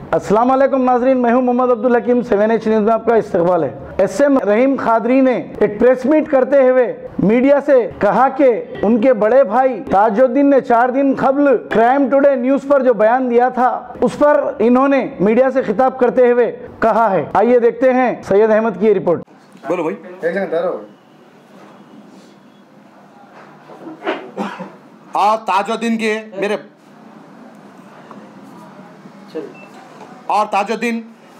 अस्सलाम वालेकुम नाजरीन, मैं हूं मोहम्मद अब्दुल हकीम। 7H न्यूज़ में आपका इस्तकबाल है। SM रहीम खादरी ने एक प्रेस मीट करते हुए मीडिया से कहा कि उनके बड़े भाई ताजुद्दीन ने 4 दिन कबल क्राइम टुडे न्यूज़ पर जो बयान दिया था उस पर इन्होंने मीडिया से खिताब करते हुए कहा है। आइए देखते हैं सैयद अहमद की ये रिपोर्ट। बोलो भाई। ताजुद्दीन के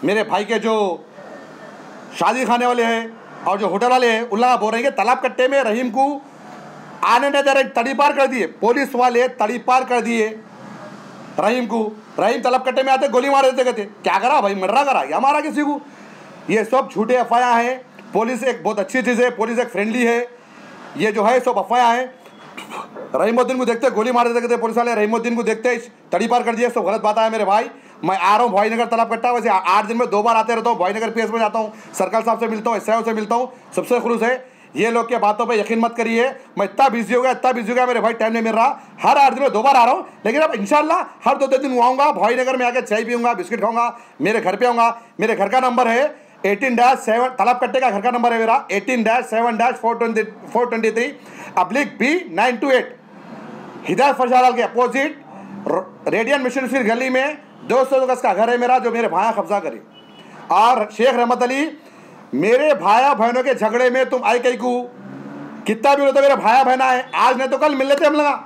मेरे भाई के जो शादी खाने वाले हैं और जो होटल वाले हैं उल्ला बोल रहे हैं तालाब कट्टे में रहीम को आने न दे रहे, तड़ी पार कर दिए पुलिस वाले, तड़ी पार कर दिए रहीम को। रहीम तालाब कट्टे में आते गोली मार देते, कहते क्या करा भाई, मर्डर करा या मारा किसी को। ये सब झूठे अफवाह हैं। पुलिस एक बहुत अच्छी चीज़ है, पुलिस एक फ्रेंडली है। ये जो है सब अफवाह है। रहीमुद्दीन को देखते गोली मार देते, कहते पुलिस वाले रहीमुद्दीन को देखते तड़ी पार कर दिए, सब गलत बात है मेरे भाई। मैं आ रहा हूँ भाईनगर तालाब कट्टा, वैसे 8 दिन में 2 बार आते रहता हूँ। भाईनगर PS में जाता हूँ, सर्कल साहब से मिलता हूँ, SIO से मिलता हूँ, सबसे खुलूस है। ये लोग के बातों पे यकीन मत करिए। मैं इतना बिजी हो गया मेरे भाई, टाइम नहीं मिल रहा। हर 8 दिन में 2 बार आ रहा हूँ, लेकिन अब इंशाल्लाह हर 2 दिन आऊँगा। भाईनगर में आकर चाय पीऊँगा, बिस्किट खाऊँगा, मेरे घर पे आऊँगा। मेरे घर का नंबर है 18-7, तालाब कट्टे का घर का नंबर है मेरा 18-7-423/B928 हिदायत फरशालाल के अपोजिट रेडियन मिशन गली में 200 गज का घर है मेरा, जो मेरे भाई कब्जा करे। और शेख रहमत अली, मेरे भाया बहनों के झगड़े में तुम आई कहीं को कितना भी तो मेरे भाया बहना है, आज नहीं तो कल मिल लेते हम लगा।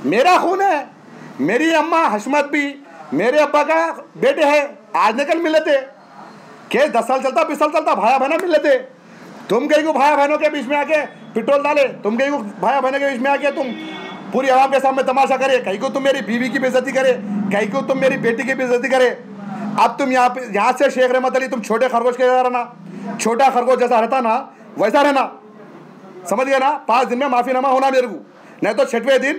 मेरा खून है, मेरी अम्मा हशमत भी मेरे अब्बा का बेटे है, आज नहीं कल मिल लेते। केस 10 साल चलता, 20 साल चलता, भाया बहना मिल लेते। तुम कहीं को भाया बहनों के बीच में आके पेट्रोल डाले, तुम कहीं को भाया बहनों के बीच में आके तुम पूरी आवाम के सामने तमाशा करे, कहीं को तुम मेरी बीवी की बेइज्जती करे, कहीं को तुम मेरी बेटी की बेइज्जती करे। अब तुम यहाँ से शेख रहमत अली तुम छोटे खरगोश के जैसा रहना, छोटा खरगोश जैसा रहता ना वैसा रहना, समझ गया ना। 5 दिन में माफीनामा होना मेरे को, नहीं तो 6वें दिन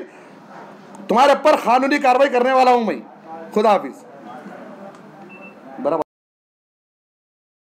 तुम्हारे ऊपर कानूनी कार्रवाई करने वाला हूँ मैं। खुदा हाफिज। बराबर।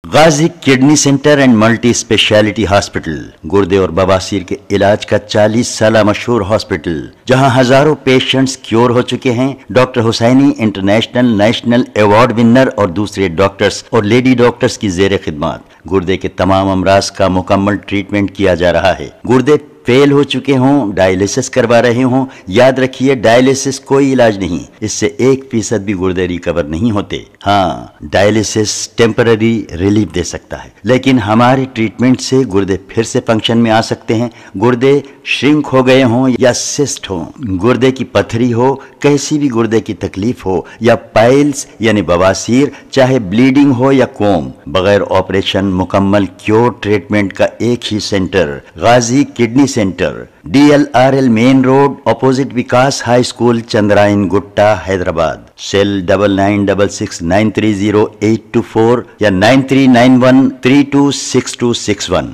Ghazi kidney centre and multi speciality hospital, गुर्दे और बवासीर के इलाज का 40 साल मशहूर हॉस्पिटल, जहां हजारों पेशेंट्स क्योर हो चुके हैं। Doctor Husaini international national award winner और दूसरे डॉक्टर्स और लेडी डॉक्टर्स की जेर खिदमत गुर्दे के तमाम अमराज का मुकम्मल ट्रीटमेंट किया जा रहा है। गुर्दे फेल हो चुके हों, डायलिसिस करवा रहे हों, याद रखिए डायलिसिस कोई इलाज नहीं, इससे 1% भी गुर्दे रिकवर नहीं होते। हाँ, डायलिसिस टेम्पररी रिलीफ दे सकता है, लेकिन हमारे ट्रीटमेंट से गुर्दे फिर से फंक्शन में आ सकते हैं। गुर्दे श्रिंक हो गए हों या सिस्ट हो, गुर्दे की पथरी हो, कैसी भी गुर्दे की तकलीफ हो, या पाइल्स यानी बवासीर, चाहे ब्लीडिंग हो या कोम, बगैर ऑपरेशन मुकम्मल क्योर ट्रीटमेंट का एक ही centre, Ghazi kidney centre, DLRL main road, opposite Vikas high school, Chandrayangutta, Hyderabad. Cell 9966930824 या 9391326261।